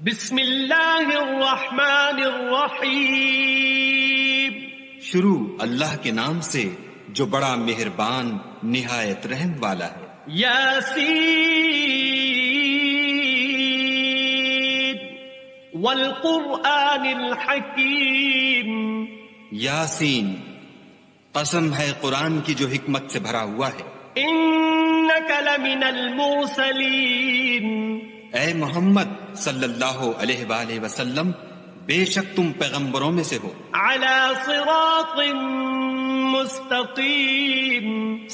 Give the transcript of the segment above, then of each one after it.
بسم اللہ الرحمن الرحیم، شروع اللہ کے نام سے جو بڑا مہربان نہایت رحم والا ہے۔ یاسین والقرآن الحکیم، یاسین، قسم ہے قرآن کی جو حکمت سے بھرا ہوا ہے۔ انک لمن المرسلین، اے محمد صلی اللہ علیہ وآلہ وسلم، بے شک تم پیغمبروں میں سے ہو، علی صراط مستقیم،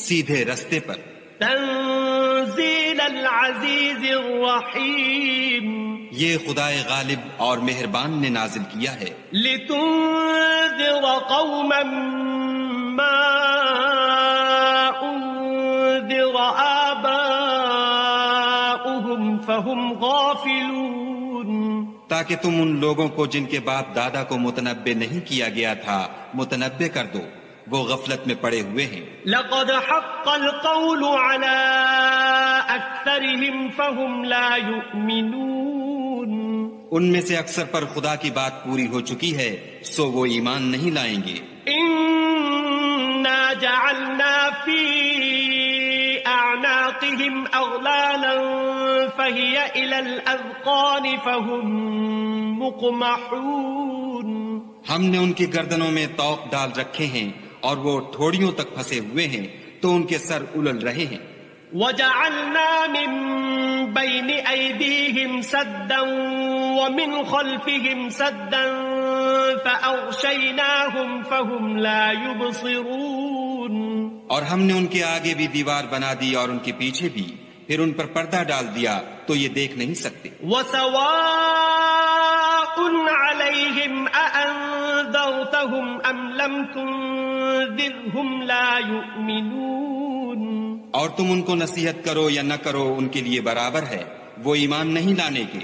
سیدھے رستے پر۔ تنزیل العزیز الرحیم، یہ خدائے غالب اور مہربان نے نازل کیا ہے، لتنذر قوما ما انذر آباؤهم فهم غافلون، تاکہ تم ان لوگوں کو جن کے باپ دادا کو متنبع نہیں کیا گیا تھا متنبع کر دو، وہ غفلت میں پڑے ہوئے ہیں۔ لقد حق القول على اکثرهم فهم لا يؤمنون، ان میں سے اکثر پر خدا کی بات پوری ہو چکی ہے، سو وہ ایمان نہیں لائیں گے۔ انا جعلنا في اعناقهم اغلالا فهي الى الاذقان فهم مقمحون، ہم نے ان کی گردنوں میں طوق ڈال رکھے ہیں اور وہ ٹھوڑیوں تک پھنسے ہوئے ہیں تو ان کے سر الل رہے ہیں۔ وجعلنا من بين أيديهم سدا ومن خلفهم سدا فأغشيناهم فهم لا يبصرون، اور ہم نے ان کے آگے بھی دیوار بنا دی اور ان کے پیچھے بھی، پھر ان پر پردہ ڈال دیا تو یہ دیکھ نہیں سکتے۔ وسواء عليهم أأنذرتهم أم لم تنذرهم لا يؤمنون، اور تم ان کو نصیحت کرو یا نہ کرو ان کے لیے برابر ہے، وہ ایمان نہیں لانے کے۔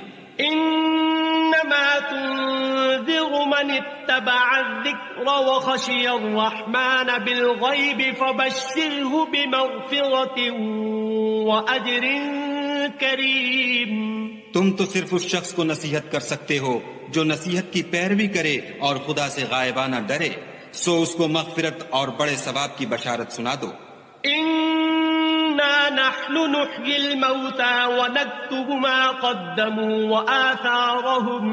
انما تنذر من اتبع الذکر وخشی الرحمن بالغیب فبشره بمغفرة واجر کریم، تم تو صرف اس شخص کو نصیحت کر سکتے ہو جو نصیحت کی پیروی کرے اور خدا سے غائبانہ ڈرے، سو اس کو مغفرت اور بڑے ثواب کی بشارت سنا دو۔ انا نحن نحيي الموتى ونكتب ما قدموا وآثارهم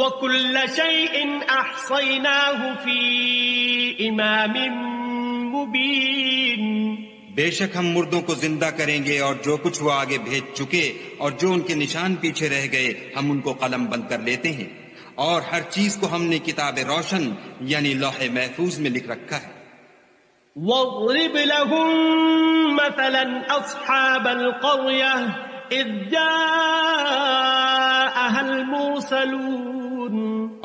وكل شيء احصيناه في امام مبين، بے شک ہم مردوں کو زندہ کریں گے اور جو کچھ وہ آگے بھیج چکے اور جو ان کے نشان پیچھے رہ گئے ہم ان کو قلم بند کر لیتے ہیں، اور ہر چیز کو ہم نے کتاب روشن یعنی لوح محفوظ میں لکھ رکھا ہے۔ واضرب لهم مثلا اصحاب القرية اذ جاءها المرسلون،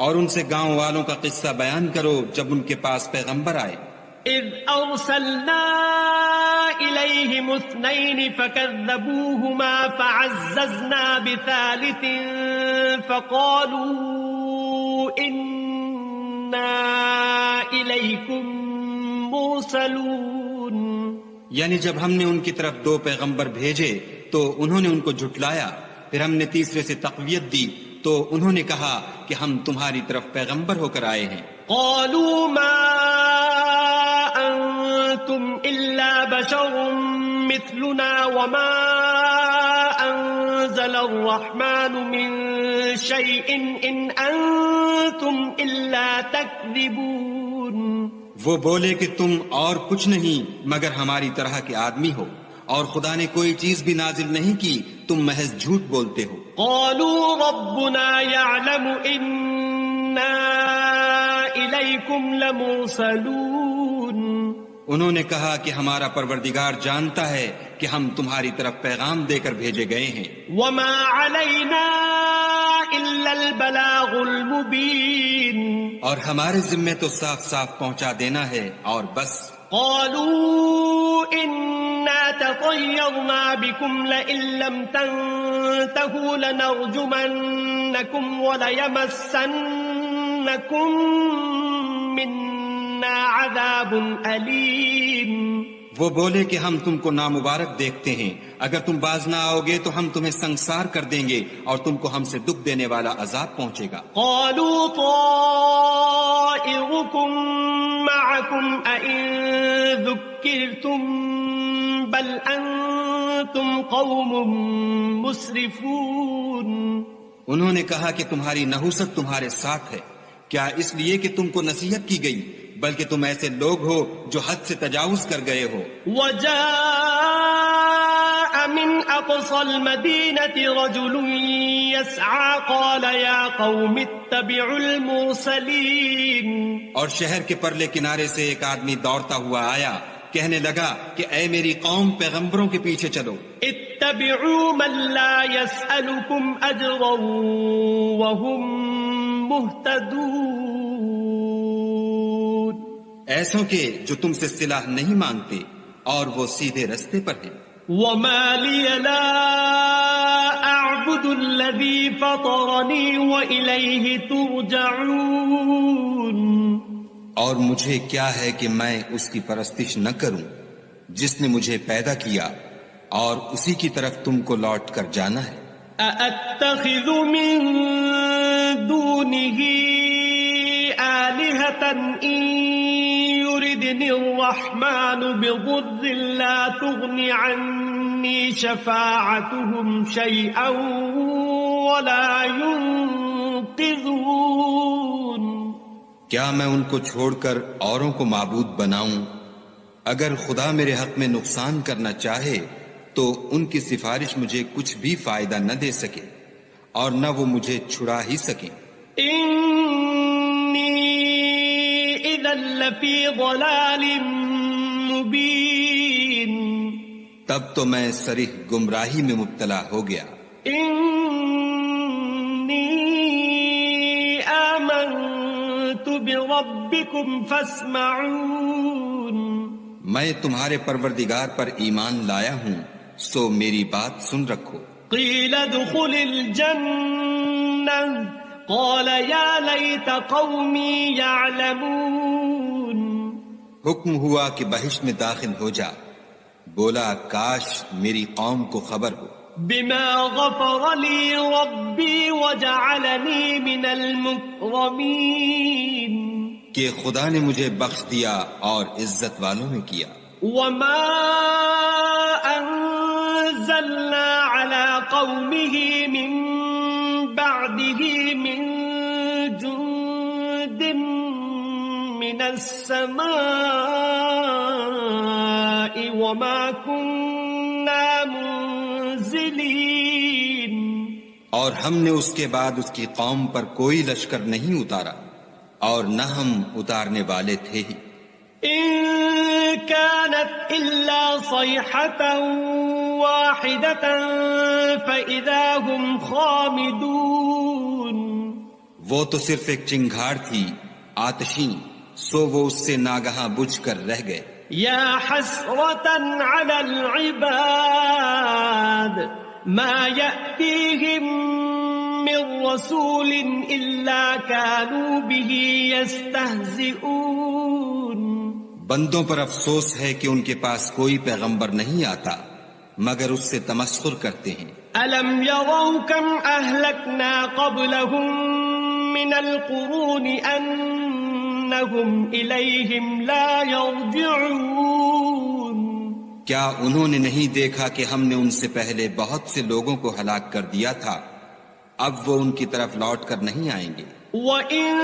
اور ان سے گاؤں والوں کا قصہ بیان کرو جب ان کے پاس پیغمبر آئے۔ اذ ارسلنا الیہم اثنین فکذبوہما فعززنا بثالث فقالوا انا الیکم مرسلون، یعنی جب ہم نے ان کی طرف دو پیغمبر بھیجے تو انہوں نے ان کو جھٹلایا، پھر ہم نے تیسرے سے تقویت دی تو انہوں نے کہا کہ ہم تمہاری طرف پیغمبر ہو کر آئے ہیں۔ قالوا ما انتم الا بشر مثلنا وما انزل الرحمن من شيء ان انتم الا تكذبون، وہ بولے کہ تم اور کچھ نہیں مگر ہماری طرح کے آدمی ہو، اور خدا نے کوئی چیز بھی نازل نہیں کی، تم محض جھوٹ بولتے ہو۔ قالوا ربنا يعلم إنا إليكم لمرسلون، انہوں نے کہا کہ ہمارا پروردگار جانتا ہے کہ ہم تمہاری طرف پیغام دے کر بھیجے گئے ہیں، وما علينا إلا البلاغ المبين، اور ہمارے ذمے تو صاف صاف پہنچا دینا ہے اور بس۔ قالوا إنا تطيرنا بكم لئن لم تنتهوا لنرجمنكم وليمسنكم منا عذاب أليم، وہ بولے کہ ہم تم کو نامبارک دیکھتے ہیں، اگر تم باز نہ آؤ گے تو ہم تمہیں سنسار کر دیں گے اور تم کو ہم سے دکھ دینے والا عذاب پہنچے گا۔ قالوا طائركم معكم أئن ذكرتم بل أنتم قوم مسرفون۔ انہوں نے کہا کہ تمہاری نحوست تمہارے ساتھ ہے، کیا اس لیے کہ تم کو نصیحت کی گئی، بلکہ تم ایسے لوگ ہو جو حد سے تجاوز کر گئے ہو۔ وجاء من أقصى المدينة رجل يسعى قال يا قوم اتبعوا المرسلين۔ اور شہر کے پرلے کنارے سے ایک آدمی دوڑتا ہوا آیا، کہنے لگا کہ اے میری قوم، پیغمبروں کے پیچھے چلو۔ اتبعوا من لا يسألكم أجرا وهم مهتدون۔ ایسوں کے جو تم سے صلاح نہیں مانگتے اور وہ سیدھے رستے پر ہیں۔ وما لي لا أعبد الذي فطرني وإليه ترجعون۔ اور مجھے کیا ہے کہ میں اس کی پرستش نہ کروں جس نے مجھے پیدا کیا اور اسی کی طرف تم کو لوٹ کر جانا ہے۔ أأتخذ من دونه آلهة إن يردني الرحمن بضر لا تغن عني شفاعتهم شيئا ولا ينقذون۔ کیا میں ان کو چھوڑ کر اوروں کو معبود بناؤں؟ اگر خدا میرے حق میں نقصان کرنا چاہے تو ان کی سفارش مجھے کچھ بھی فائدہ نہ دے سکے اور نہ وہ مجھے چھڑا ہی سکیں۔ انی اذا لفی ضلال مبین۔ تب تو میں صریح گمراہی میں مبتلا ہو گیا۔ انی آمنت بربکم فاسمعون۔ میں تمہارے پروردگار پر ایمان لایا ہوں، سو میری بات سن رکھو۔ قیل ادخل الجنہ قال یا لیت قومی یعلمون۔ حکم ہوا کہ بہشت میں داخل ہو جا، بولا کاش میری قوم کو خبر ہو۔ بما غفر لی ربی وجعلنی من المکرمین۔ کہ خدا نے مجھے بخش دیا اور عزت والوں میں کیا۔ وما انزلنا على قومه من بعده من جند من السماء وما كنا منزلين۔ اور ہم نے اس کے بعد اس کی قوم پر کوئی لشکر نہیں اتارا اور نہ ہم اتارنے والے تھے ہی۔ إن كانت إلا صيحة واحدة فإذا هم خامدون۔ وہ تو صرف ایک چنگھاڑ تھی آتشیں، سو وہ اس سے ناگہاں بجھ کر رہ گئے۔ يا حسرة على العباد ما يأتيهم من رسول إلا كانوا به يستهزئون۔ بندوں پر افسوس ہے کہ ان کے پاس کوئی پیغمبر نہیں آتا مگر اس سے تمسخر کرتے ہیں۔ ألم يروا كم أهلكنا قبلهم من القرون أنهم إليهم لا يرجعون۔ کیا انہوں نے نہیں دیکھا کہ ہم نے ان سے پہلے بہت سے لوگوں کو ہلاک کر دیا تھا، اب وہ ان کی طرف لوٹ کر نہیں آئیں گے۔ وَإِن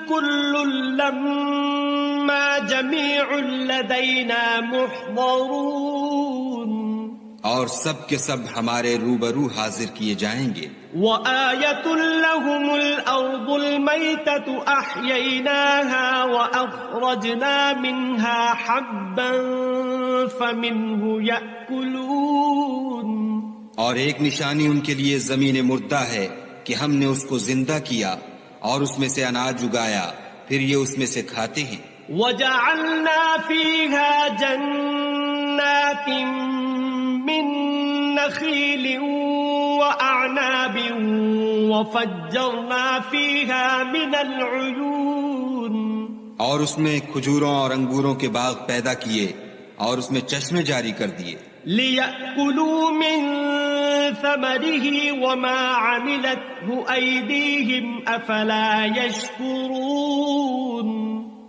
كُلٌّ لَّمَّا جَمِيعٌ لَّدَيْنَا مُحْضَرُونَ۔ اور سب کے سب ہمارے روبرو حاضر کیے جائیں گے۔ وَآيَةٌ لَّهُمُ الْأَرْضُ الْمَيْتَةُ أَحْيَيْنَاهَا وَأَخْرَجْنَا مِنْهَا حَبًّا فَمِنْهُ يَأْكُلُونَ۔ اور ایک نشانی ان کے لیے زمین مردہ ہے کہ ہم نے اس کو زندہ کیا اور اس میں سے اناج اگایا، پھر یہ اس میں سے کھاتے ہیں۔ وَجَعَلْنَا فِيهَا جَنَّاتٍ مِّن نَخِيلٍ وَأَعْنَابٍ وَفَجَّرْنَا فِيهَا مِنَ الْعُيُونِ۔ اور اس میں کھجوروں اور انگوروں کے باغ پیدا کیے اور اس میں چشمے جاری کر دیے لِيَأْكُلُوا مِن ثَمَرِهِ وَمَا عَمِلَتْهُ أَيْدِيهِمْ أَفَلَا يَشْكُرُونَ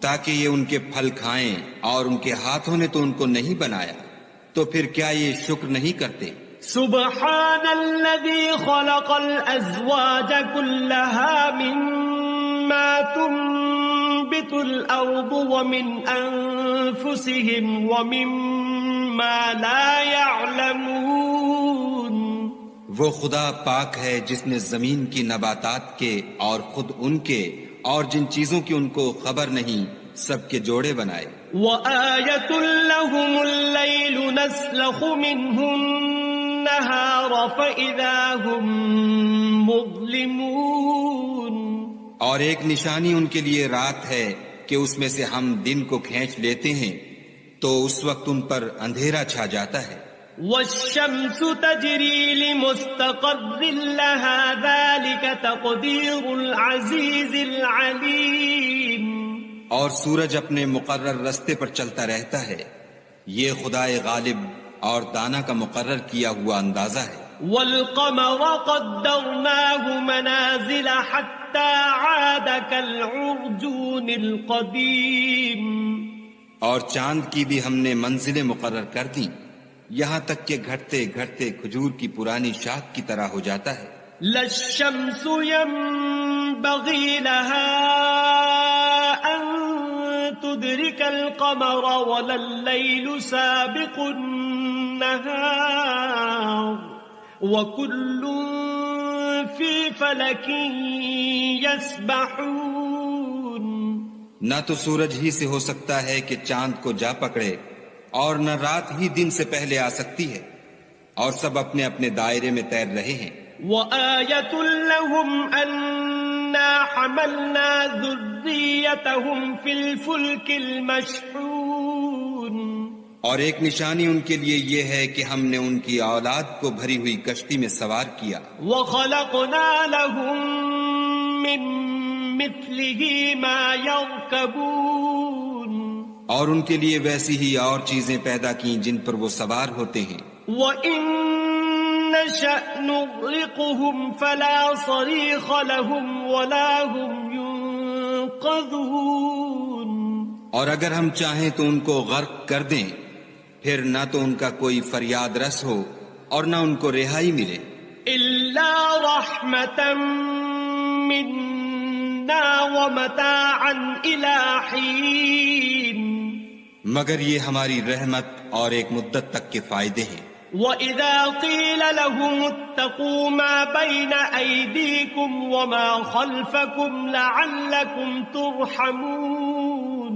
تاکہ یہ ان کے پھل کھائیں اور ان کے ہاتھوں نے تو ان کو نہیں بنایا تو پھر کیا یہ شکر نہیں کرتے سبحان الذي خلق الأزواج كلها مما تنبت الأرض ومن أنفسهم ومما لا يعلمون وہ خدا پاک ہے جس نے زمین کی نباتات کے اور خود ان کے اور جن چیزوں کی ان کو خبر نہیں سب کے جوڑے بنائے وَآيَةٌ لَهُمُ اللَّيْلُ نَسْلَخُ مِنْهُ النَّهَارَ فَإِذَا هُمْ مُظْلِمُونَ اور ایک نشانی ان کے لیے رات ہے کہ اس میں سے ہم دن کو کھینچ لیتے ہیں تو اس وقت ان پر اندھیرا چھا جاتا ہے وَالشَّمْسُ تَجْرِي لِمُسْتَقَرٍّ لَهَا ذَلِكَ تَقْدِيرُ الْعَزِيزِ الْعَلِيمِ اور سورج اپنے مقرر رستے پر چلتا رہتا ہے یہ خدائے غالب اور دانا کا مقرر کیا ہوا اندازہ ہے وَالْقَمَرَ قَدَّرْنَاهُ مَنَازِلَ حَتَّى عَادَ كَالْعُرْجُونِ الْقَدِيمِ اور چاند کی بھی ہم نے منزلیں مقرر کر دیں یہاں تک کہ گھٹتے گھٹتے کھجور کی پرانی شاخ کی طرح ہو جاتا ہے لَا الشَّمْسُ يَنبَغِي لَهَا أَن تُدْرِكَ الْقَمَرَ وَلَا اللَّيْلُ سَابِقُ النَّهَارِ وَكُلٌّ فِي فَلَكٍ يَسْبَحُونَ نہ تو سورج ہی سے ہو سکتا ہے کہ چاند کو جا پکڑے اور نہ رات ہی دن سے پہلے آ سکتی ہے اور سب اپنے اپنے دائرے میں تیر رہے ہیں وَآيَةٌ لَهُمْ أَنَّا حَمَلْنَا ذُرِّيَّتَهُمْ فِي الْفُلْكِ الْمَشْحُونِ اور ایک نشانی ان کے لیے یہ ہے کہ ہم نے ان کی اولاد کو بھری ہوئی کشتی میں سوار کیا وَخَلَقْنَا لَهُم مِّن مِّثْلِهِ مَا يَرْكَبُونَ اور ان کے لیے ویسی ہی اور چیزیں پیدا کی جن پر وہ سوار ہوتے ہیں وَإِن نَّشَأْ نُغْرِقْهُمْ فَلَا صَرِيخَ لَهُمْ وَلَا هُمْ يُنقَذُونَ اور اگر ہم چاہیں تو ان کو غرق کر دیں پھر نہ تو ان کا کوئی فریاد رس ہو اور نہ ان کو رہائی ملے إِلَّا رَحْمَةً مِّنَّا وَمَتَاعًا إِلَى حِينٍ مگر یہ ہماری رحمت اور ایک مدت تک کے فائدے ہیں وَإِذَا قِيلَ لَهُمُ اتَّقُوا مَا بَيْنَ أَيْدِيكُمْ وَمَا خَلْفَكُمْ لَعَلَّكُمْ تُرْحَمُونَ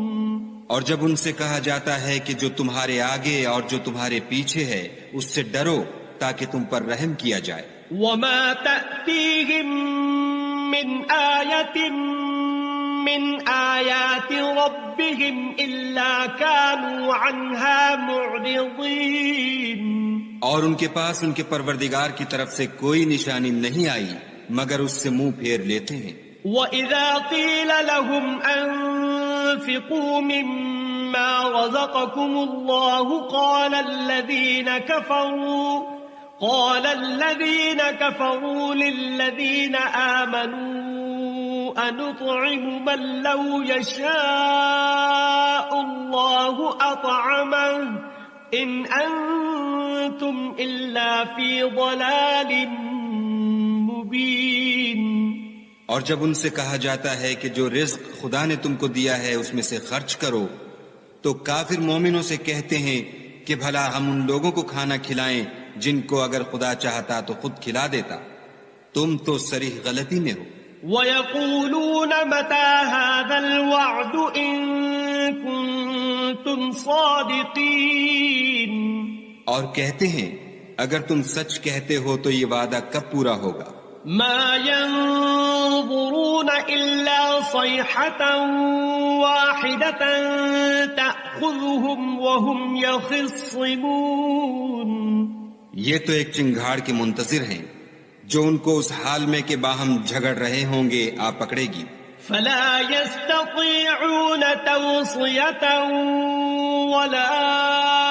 اور جب ان سے کہا جاتا ہے کہ جو تمہارے آگے اور جو تمہارے پیچھے ہے اس سے ڈرو تاکہ تم پر رحم کیا جائے وَمَا تَأْتِيهِم مِّنْ آيَةٍ مِّنْ آيَاتِ رَبِّهِمْ إِلَّا كَانُوا عَنْهَا مُعْرِضِينَ اور ان کے پاس ان کے پروردگار کی طرف سے کوئی نشانی نہیں آئی مگر اس سے منہ پھیر لیتے ہیں وَإِذَا قِيلَ لَهُمْ أَنفِقُوا مِمَّا رَزَقَكُمُ اللَّهُ قَالَ الَّذِينَ كَفَرُوا لِلَّذِينَ آمَنُوا أَنُطْعِمُ مَن لَّوْ يَشَاءُ اللَّهُ أَطْعَمَهُ إِنْ أَنتُمْ إِلَّا فِي ضَلَالٍ مُبِينٍ اور جب ان سے کہا جاتا ہے کہ جو رزق خدا نے تم کو دیا ہے اس میں سے خرچ کرو تو کافر مومنوں سے کہتے ہیں کہ بھلا ہم ان لوگوں کو کھانا کھلائیں جن کو اگر خدا چاہتا تو خود کھلا دیتا تم تو صریح غلطی میں ہو وَيَقُولُونَ مَتَى هَذَا الْوَعْدُ إِن كُنتُمْ صَادِقِينَ اور کہتے ہیں اگر تم سچ کہتے ہو تو یہ وعدہ کب پورا ہوگا مَا يَنظُرُونَ إِلَّا صَيْحَةً وَاحِدَةً تَأْخُذُهُمْ وَهُمْ يَخِصِّمُونَ یہ تو ایک چنگھاڑ کے منتظر ہیں جو ان کو اس حال میں کہ باہم جھگڑ رہے ہوں گے آ پکڑے گی فَلَا يَسْتَطِيعُونَ تَوْصِيَةً وَلَا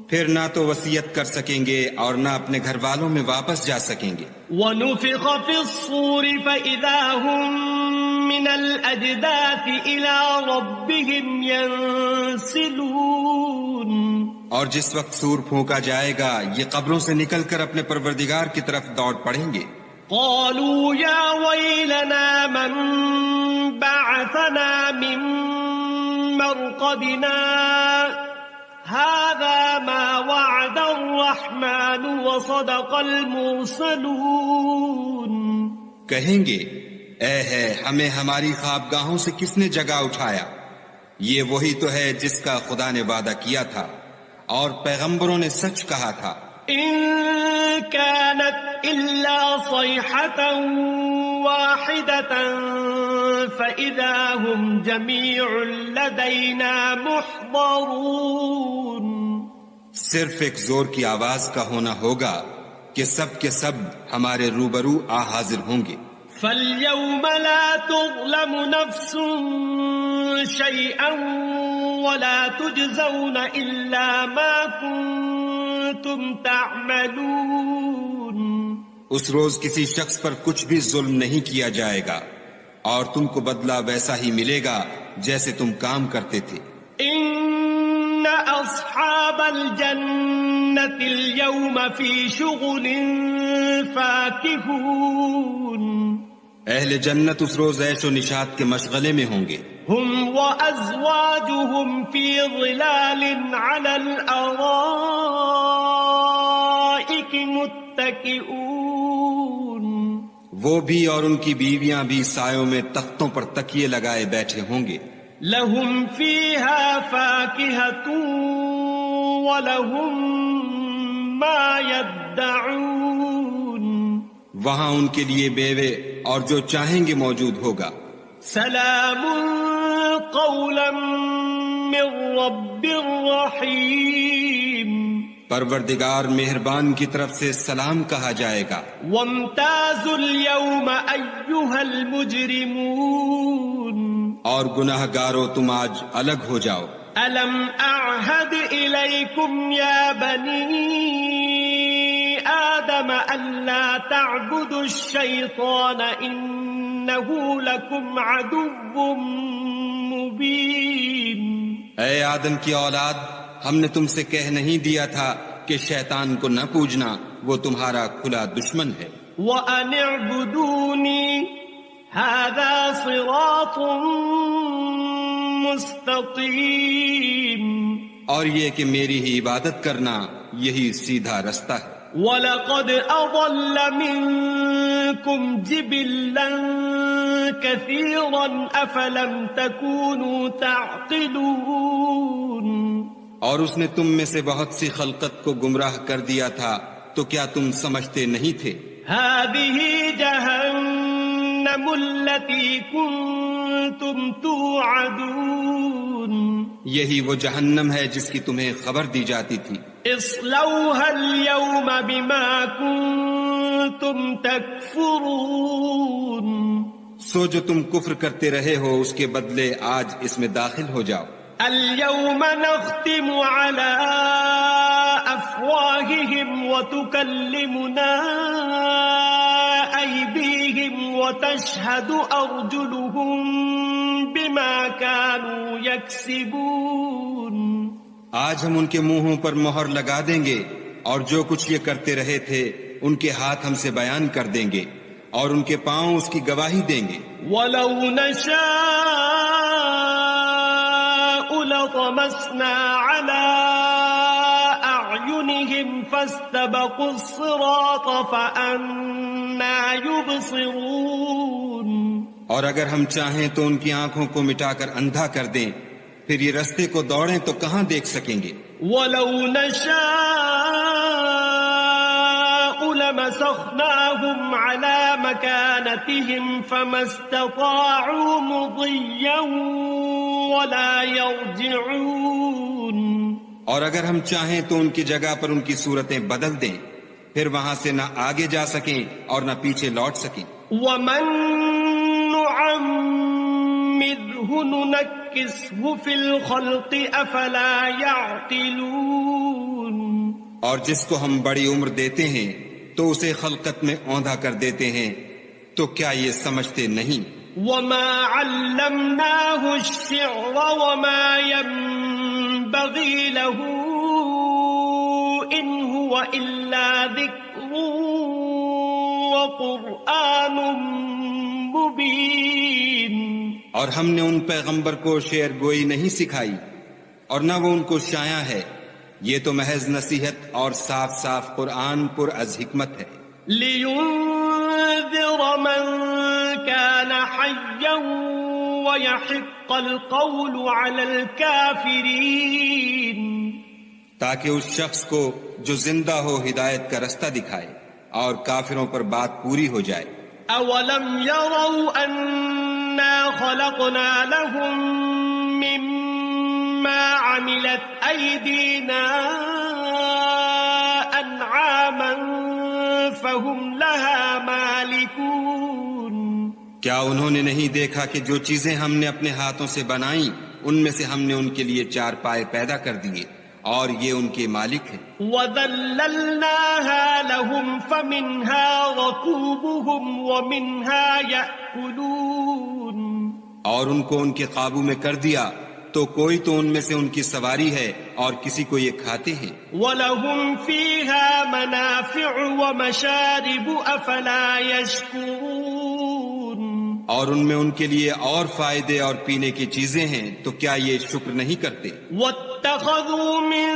پھر نہ تو وصیت کر سکیں گے اور نہ اپنے گھر والوں میں واپس جا سکیں گے. وَنُفِخَ فِي الصُّورِ فَإِذَا هُم مِّنَ الْأَجْدَاثِ إِلَىٰ رَبِّهِمْ يَنسِلُونَ. اور جس وقت سور پھونکا جائے گا یہ قبروں سے نکل کر اپنے پروردگار کی طرف دوڑ پڑیں گے. قالوا يا ويلنا من بعثنا من مرقدنا هذا ما وعد الرحمن وصدق المرسلون. کہیں گے اے ہے ہمیں ہماری خوابگاہوں سے کس نے جگا اٹھایا، یہ وہی تو ہے جس کا خدا نے وعدہ کیا تھا اور پیغمبروں نے سچ کہا تھا. إن كانت إلا صيحة واحدة فإذا هم جميع لدينا محضرون. صرف ایک زور کی آواز کا ہونا ہوگا کہ سب کے سب ہمارے روبرو آ حاضر ہوں گے. فاليوم لا تظلم نفس شيئا ولا تجزون إلا ما كنتم تعملون. اس روز کسی شخص پر کچھ بھی ظلم نہیں کیا جائے گا اور تم کو بدلہ ویسا ہی ملے گا جیسے تم کام کرتے تھے. ان اصحاب الجنة اليوم في شغل فاكهون. اہل جنت اس روز عیش و نشاط کے مشغلے میں ہوں گے. هم وازواجهم في ظلال على الارائك متكئون. وہ بھی اور ان کی بیویاں بھی سایوں میں تختوں پر تکیے لگائے بیٹھے ہوں گے. لهم فيها فاكهة ولهم ما يدعون. وہاں ان کے لیے میوے اور جو چاہیں گے موجود ہوگا. سلام قولا من رب رحیم. پروردگار مہربان کی طرف سے سلام کہا جائے گا. وامتازوا اليوم ایھا المجرمون. اور گناہ گارو تم آج الگ ہو جاؤ. الم اعہد الیکم یا بنی آدم الا تعبدوا الشیطان انہ لکم عدو مبین. اے آدم کی اولاد، ہم نے تم سے کہہ نہیں دیا تھا کہ شیطان کو نہ پوجنا، وہ تمہارا کھلا دشمن ہے. وَأَنِ اعْبُدُونِي هَذَا صِرَاطٌ مُسْتَقِيمٌ. اور یہ کہ میری ہی عبادت کرنا یہی سیدھا رستہ ہے. وَلَقَدْ أَضَلَّ مِنكُمْ جِبِلًّا كَثِيرًا أَفَلَمْ تَكُونُوا تَعْقِلُونَ. اور اس نے تم میں سے بہت سی خلقت کو گمراہ کر دیا تھا، تو کیا تم سمجھتے نہیں تھے؟ هَذِهِ جَهَنَّمُ الَّتِي كُنتُمْ تُوعَدُونَ. یہی وہ جہنم ہے جس کی تمہیں خبر دی جاتی تھی. اصلوها اليوم بما كنتم تكفرون. سو جو تم کفر کرتے رہے ہو اس کے بدلے آج اس میں داخل ہو جاؤ. اليوم نختم على أفواههم وتكلمنا أيديهم وتشهد أرجلهم بما كانوا يكسبون. آج ہم ان کے منہوں پر مہر لگا دیں گے اور جو کچھ یہ کرتے رہے تھے ان کے ہاتھ ہم سے بیان کر دیں گے اور ان کے پاؤں اس کی گواہی دیں گے. وَلَوْ نَشَاءُ لَطَمَسْنَا عَلَىٰ أَعْيُنِهِمْ فَاسْتَبَقُوا الصِّرَاطَ فَأَنَّىٰ يُبْصِرُونَ. اور اگر ہم چاہیں تو ان کی آنکھوں کو مٹا کر اندھا کر دیں، پھر یہ رستے کو دوڑیں تو کہاں دیکھ سکیں گے. وَلَوْ نَشَاءُ لَمَسَخْنَاهُمْ عَلَىٰ مَكَانَتِهِمْ فَمَا اسْتَطَاعُوا مُضِيًّا وَلَا يَرْجِعُونَ. اور اگر ہم چاہیں تو ان کی جگہ پر ان کی صورتیں بدل دیں، پھر وہاں سے نہ آگے جا سکیں اور نہ پیچھے لوٹ سکیں. وَمَن نُعَمِّرْهُ نُنَكِّسْهُ فِي الْخَلْقِ أَفَلَا يَعْقِلُونَ. اور جس کو ہم بڑی عمر دیتے ہیں تو اسے خلقت میں اوندھا کر دیتے ہیں، تو کیا یہ سمجھتے نہیں؟ وما علمناه الشعر وما ينبغي له إن هو إلا ذكر وقرآن مبين۔ اور ہم نے ان پیغمبر کو شعر گوئی نہیں سکھائی اور نہ وہ ان کو شایع ہے، یہ تو محض نصیحت اور صاف صاف قرآن پر از حکمت ہے۔ لِيُنذِرَ مَن كَانَ حَيًّا وَيَحِقَّ الْقَوْلُ عَلَى الْكَافِرِينَ، تاکہ اس شخص کو جو زندہ ہو ہدایت کا رستہ دکھائے اور کافروں پر بات پوری ہو جائے۔ أَوَلَمْ يَرَوْا أَنَّا خَلَقْنَا لَهُم مِّمَّا عَمِلَتْ أَيْدِينَا أَنْعَامًا فَهُمْ لَهَا مَالِكُونَ۔ کیا انہوں نے نہیں دیکھا کہ جو چیزیں ہم نے اپنے ہاتھوں سے بنائیں ان میں سے ہم نے ان کے لیے چار پائے پیدا کر دیے اور یہ ان کے مالک ہیں۔ وَذَلَّلْنَاهَا لَهُمْ فَمِنْهَا رَكُوبُهُمْ وَمِنْهَا يَأْكُلُونَ، اور ان کو ان کے قابو میں کر دیا تو کوئی تو ان میں سے ان کی سواری ہے اور کسی کو یہ کھاتے ہیں۔ وَلَهُمْ فِيهَا مَنَافِعُ وَمَشَارِبُ أَفَلَا يَشْكُرُونَ، اور ان میں ان کے لیے اور فائدے اور پینے کی چیزیں ہیں، تو کیا یہ شکر نہیں کرتے؟ وَاتَّخَذُوا مِن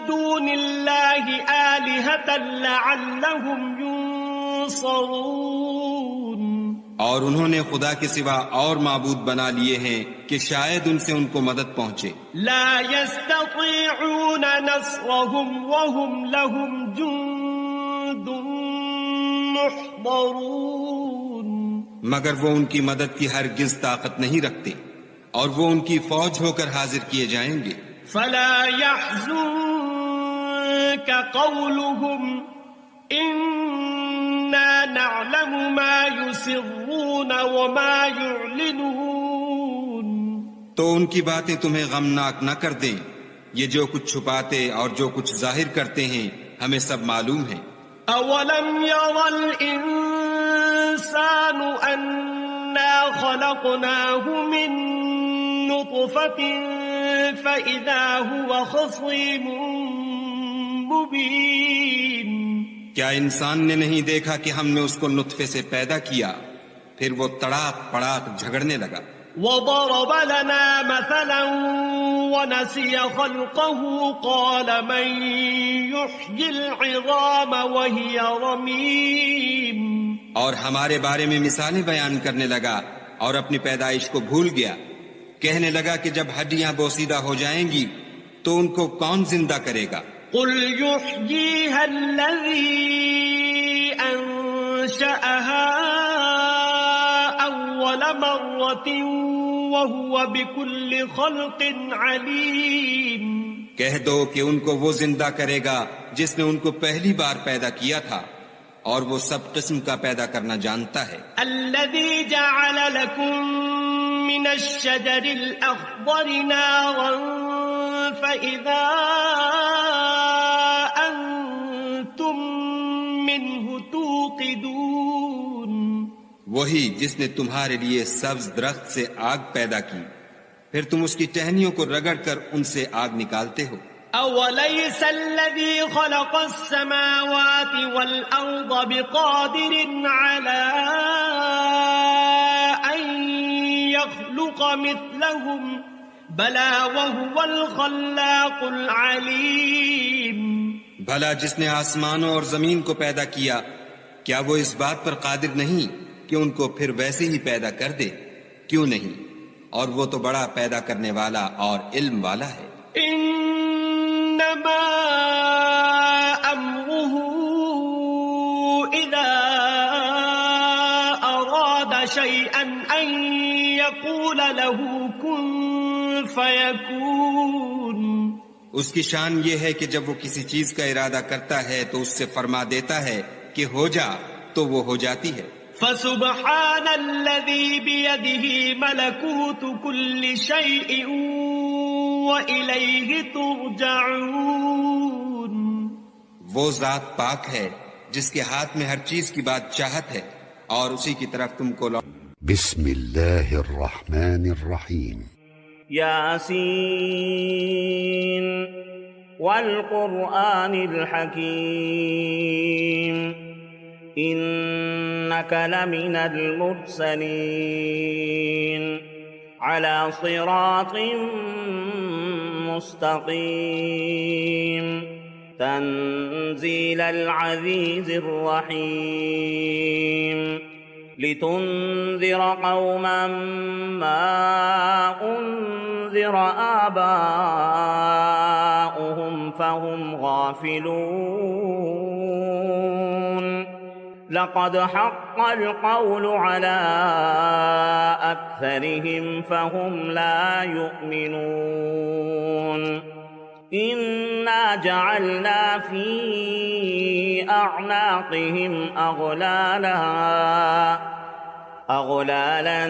دُونِ اللَّهِ آلِهَةً لَعَلَّهُمْ يُنصَرُونَ، اور انہوں نے خدا کے سوا اور معبود بنا لیے ہیں کہ شاید ان سے ان کو مدد پہنچے۔ لا يستطيعون نصرهم وهم لهم جند محضرون، مگر وہ ان کی مدد کی ہرگز طاقت نہیں رکھتے اور وہ ان کی فوج ہو کر حاضر کیے جائیں گے۔ فلا يحزنك قولهم إنا نعلم ما يسرون وما يعلنون، تو ان کی باتیں تمہیں غمناک نہ کر دیں، یہ جو کچھ چھپاتے اور جو کچھ ظاہر کرتے ہیں ہمیں سب معلوم ہے۔ أولم ير الإنسان أنا خلقناه من نطفة فإذا هو خصيم مبين، کیا انسان نے نہیں دیکھا کہ ہم نے اس کو نطفے سے پیدا کیا پھر وہ تڑاک پڑاک جھگڑنے لگا۔ وضرب لنا مثلا ونسي خلقه قال من يحيي العظام وهي رميم، اور ہمارے بارے میں مثالیں بیان کرنے لگا اور اپنی پیدائش کو بھول گیا، کہنے لگا کہ جب ہڈیاں بوسیدہ ہو جائیں گی تو ان کو کون زندہ کرے گا؟ قل يحييها الذي أنشأها أول مرة وهو بكل خلق عليم، کہہ دو کہ ان کو وہ زندہ کرے گا جس نے ان کو پہلی بار پیدا کیا تھا اور وہ سب قسم کا پیدا کرنا جانتا ہے۔ الذي جعل لكم من الشجر الأخضر نارا فإذا أنتم منه توقدون، وہی جس نے تمہارے لیے سبز درخت سے آگ پیدا کی پھر تم اس کی ٹہنیوں کو رگڑ کر ان سے آگ نکالتے ہو۔ أوليس الذي خلق السماوات والأرض بقادر على أن يخلق مثلهم بلى وهو الخلاق العليم، بھلا جس نے آسمانوں اور زمین کو پیدا کیا کیا وہ اس بات پر قادر نہیں کہ ان کو پھر ویسے ہی پیدا کر دے؟ کیوں نہیں، اور وہ تو بڑا پیدا کرنے والا اور علم والا ہے۔ انما امره اذا اراد شيئا ان يقول له كن فيكون، اس کی شان یہ ہے کہ جب وہ کسی چیز کا ارادہ کرتا ہے تو اس سے فرما دیتا ہے کہ ہو جا، تو وہ ہو جاتی ہے۔ فسبحان الذي بيده ملكوت كل شيء وإليه ترجعون، وہ ذات پاک ہے جس کے ہاتھ میں ہر چیز کی بادشاہت ہے اور اسی کی طرف تم کو بسم اللہ الرحمن الرحیم یاسین والقرآن الحکیم إنك لمن المرسلين على صراط مستقيم تنزيل العزيز الرحيم لتنذر قوما ما أنذر آباؤهم فهم غافلون لقد حق القول على أكثرهم فهم لا يؤمنون إنا جعلنا في أعناقهم أغلالا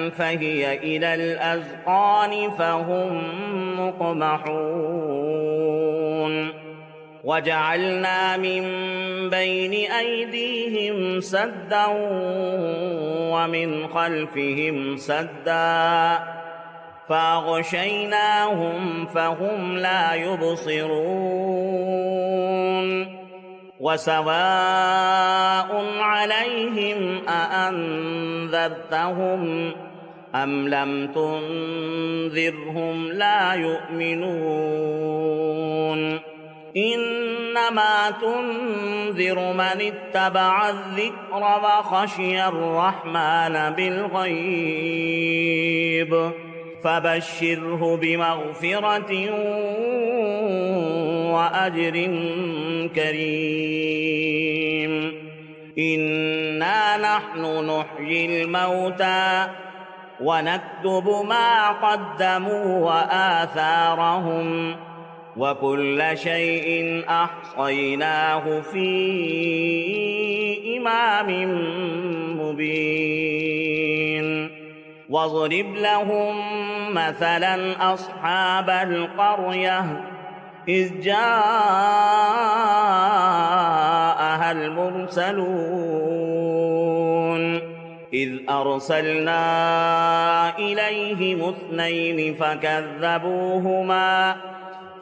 فهي إلى الأذقان فهم مقمحون وجعلنا من بين أيديهم سدا ومن خلفهم سدا فأغشيناهم فهم لا يبصرون وسواء عليهم أأنذرتهم أم لم تنذرهم لا يؤمنون إنما تنذر من اتبع الذكر وخشي الرحمن بالغيب فبشره بمغفرة وأجر كريم إنا نحن نحيي الموتى ونكتب ما قدموا وآثارهم وكل شيء أحصيناه في إمام مبين واضرب لهم مثلا أصحاب القرية إذ جاءها المرسلون إذ أرسلنا إليهم 2 فكذبوهما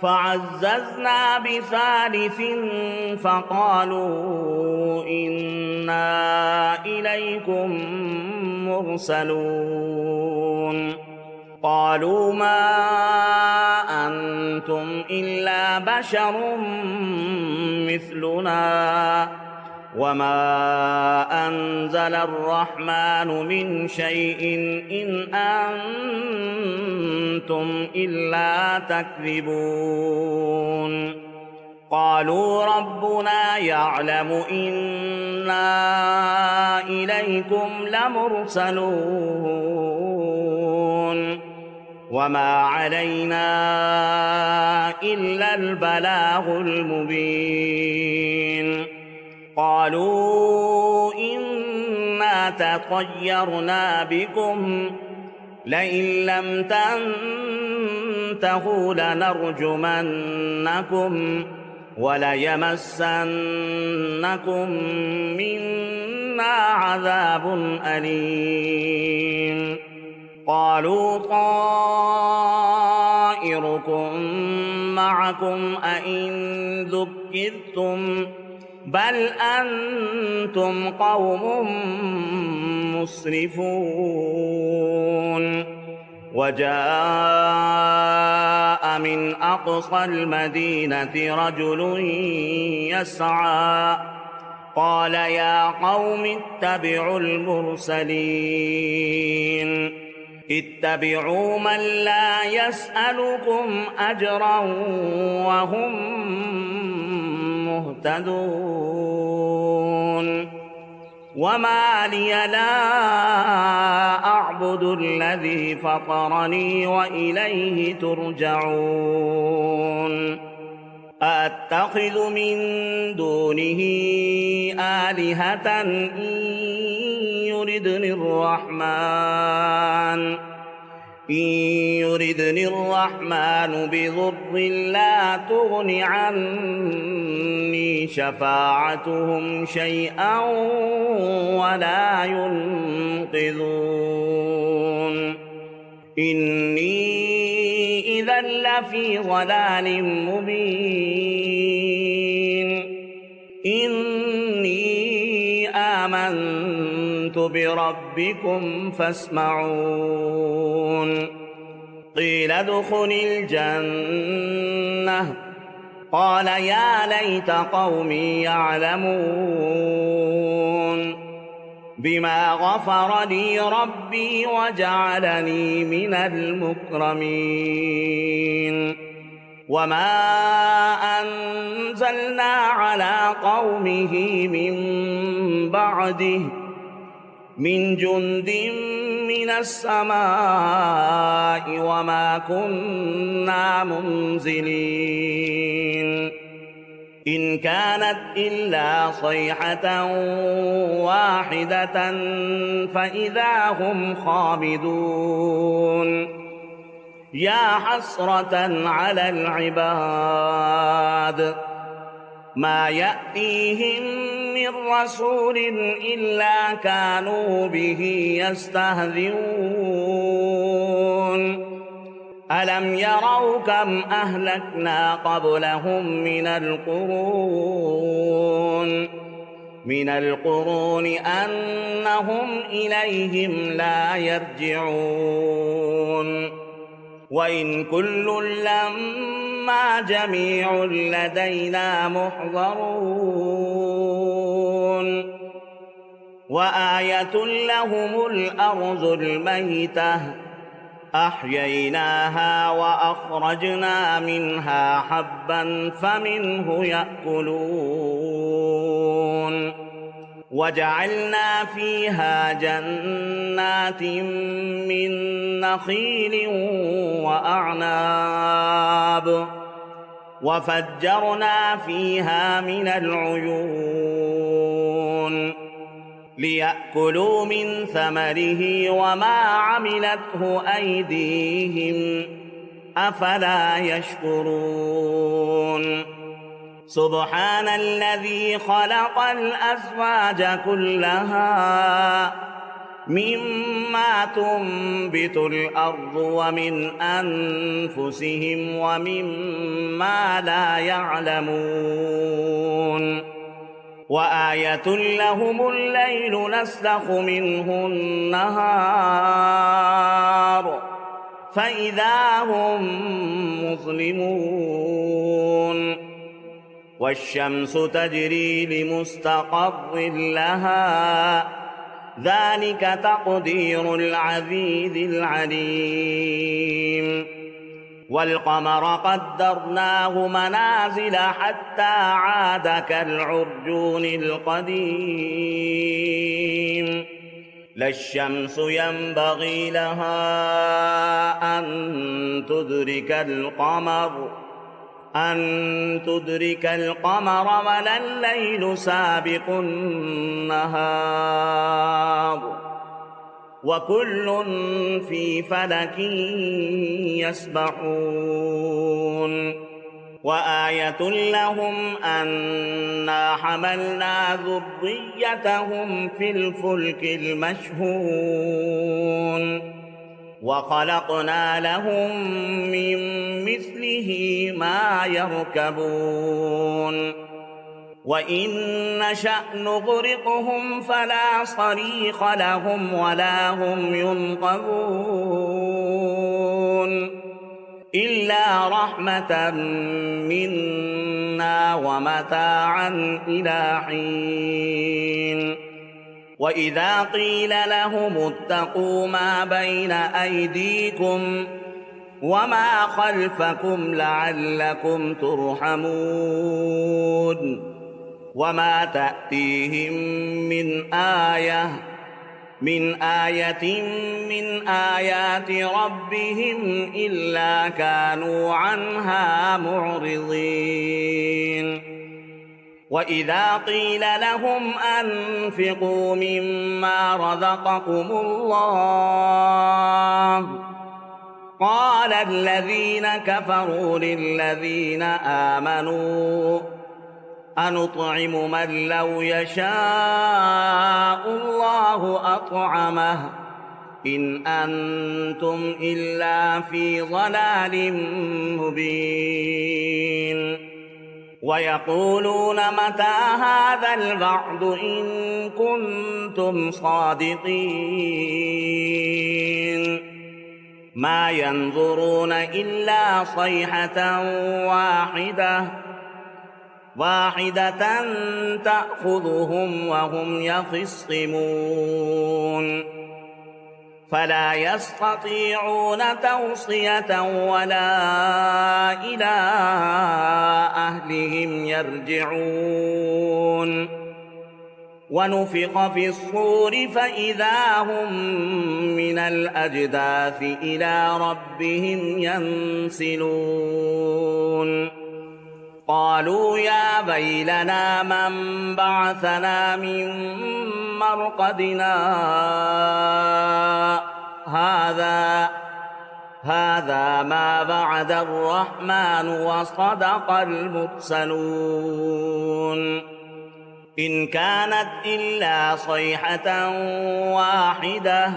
فعززنا بثالث فقالوا إنا إليكم مرسلون قالوا ما أنتم إلا بشر مثلنا وما أنزل الرحمن من شيء إن أنتم إلا تكذبون قالوا ربنا يعلم إنا إليكم لمرسلون وما علينا إلا البلاغ المبين قالوا إنا تطيرنا بكم لئن لم تنتهوا لنرجمنكم وليمسنكم منا عذاب أليم قالوا طائركم معكم أئن ذكرتم بل أنتم قوم مسرفون وجاء من أقصى المدينة رجل يسعى قال يا قوم اتبعوا المرسلين اتبعوا من لا يسألكم أجرا وهم مهتدون وما لي لا أعبد الذي فطرني وإليه ترجعون أأتخذ من دونه آلهة إن يردني الرحمن إن يردني الرحمن بضر لا تغن عني شفاعتهم شيئا ولا ينقذون إني إذا لفي ضلال مبين إني آمنت بربكم فاسمعون قيل ادخل الجنة قال يا ليت قومي يعلمون بما غفر لي ربي وجعلني من المكرمين وما أنزلنا على قومه من بعده من جند من السماء وما كنا منزلين إن كانت إلا صيحة واحدة فإذا هم خامدون يا حسرة على العباد ما يأتيهم من رسول إلا كانوا به يستهزئون ألم يروا كم أهلكنا قبلهم من القرون أنهم إليهم لا يرجعون وإن كل لما جميع لدينا محضرون وآية لهم الأرض الميتة أحييناها وأخرجنا منها حبا فمنه يأكلون وجعلنا فيها جنات من نخيل وأعناب وفجرنا فيها من العيون ليأكلوا من ثمره وما عملته أيديهم أفلا يشكرون سبحان الذي خلق الأزواج كلها مما تنبت الأرض ومن أنفسهم ومما لا يعلمون وآية لهم الليل نسلخ منه النهار فإذا هم مظلمون والشمس تجري لمستقر لها ذلك تقدير العزيز العليم والقمر قدرناه منازل حتى عاد كالعرجون القديم لا الشمس ينبغي لها أن تدرك القمر ولا الليل سابق النهار وكل في فلك يسبحون وآية لهم أنا حملنا ذريتهم في الفلك المشحون وخلقنا لهم من مثله ما يركبون وإن نشأ نغرقهم فلا صريخ لهم ولا هم ينقذون إلا رحمة منا ومتاعا إلى حين وإذا قيل لهم اتقوا ما بين أيديكم وما خلفكم لعلكم ترحمون وما تأتيهم من آية من آيات ربهم إلا كانوا عنها معرضين وإذا قيل لهم أنفقوا مما رزقكم الله قال الذين كفروا للذين آمنوا أنطعم من لو يشاء الله أطعمه إن أنتم إلا في ضلال مبين ويقولون متى هذا الوعد إن كنتم صادقين ما ينظرون إلا صيحة واحدة تأخذهم وهم يخصمون فلا يستطيعون توصية ولا إلى أهلهم يرجعون ونفخ في الصور فإذا هم من الأجداث إلى ربهم ينسلون قالوا يا ويلنا من بعثنا من مرقدنا هذا ما وعد الرحمن وصدق المرسلون إن كانت إلا صيحة واحدة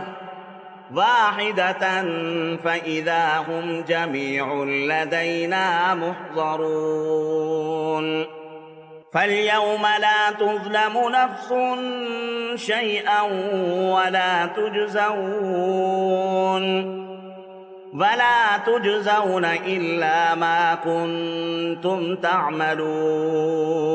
فإذا هم جميع لدينا محضرون فاليوم لا تظلم نفس شيئا ولا تجزون إلا ما كنتم تعملون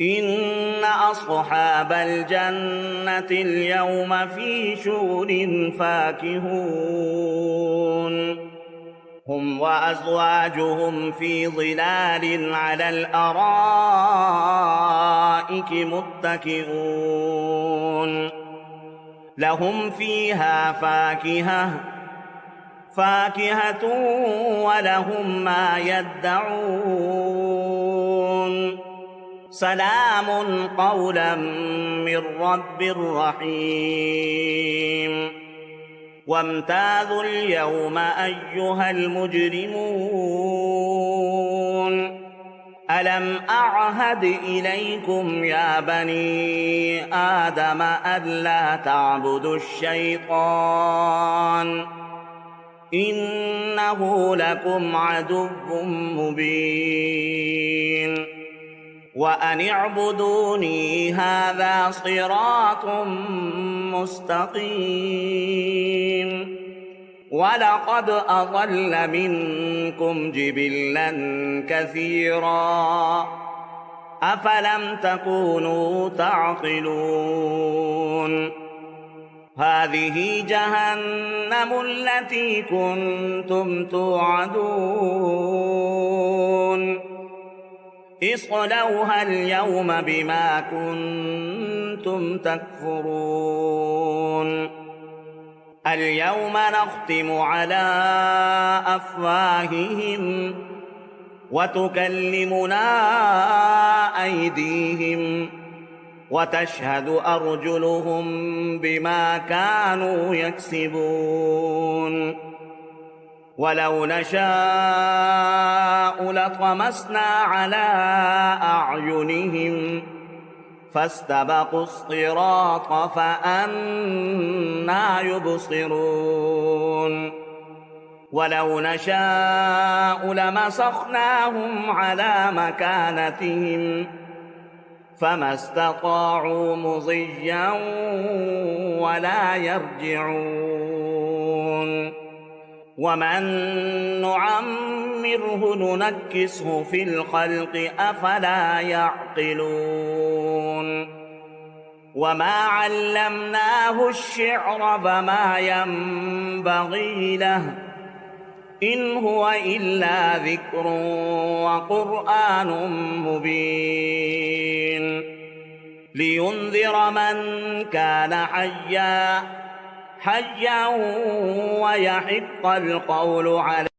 إن أصحاب الجنة اليوم في شغل فاكهون هم وأزواجهم في ظلال على الأرائك متكئون لهم فيها فاكهة ولهم ما يدعون سلام قولا من رب رحيم وامتازوا اليوم أيها المجرمون ألم أعهد إليكم يا بني آدم ألا تعبدوا الشيطان إنه لكم عدو مبين وأن اعبدوني هذا صراط مستقيم ولقد أضل منكم جبلا كثيرا أفلم تكونوا تعقلون هذه جهنم التي كنتم توعدون اصلوها اليوم بما كنتم تكفرون اليوم نختم على أفواههم وتكلمنا أيديهم وتشهد أرجلهم بما كانوا يكسبون ولو نشاء لطمسنا على أعينهم فاستبقوا الصراط فأنى يبصرون ولو نشاء لمسخناهم على مكانتهم فما استطاعوا مضيا ولا يرجعون ومن نعمره ننكسه في الخلق أفلا يعقلون وما علمناه الشعر فما ينبغي له إن هو إلا ذكر وقرآن مبين لينذر من كان حيا ويحق القول عليه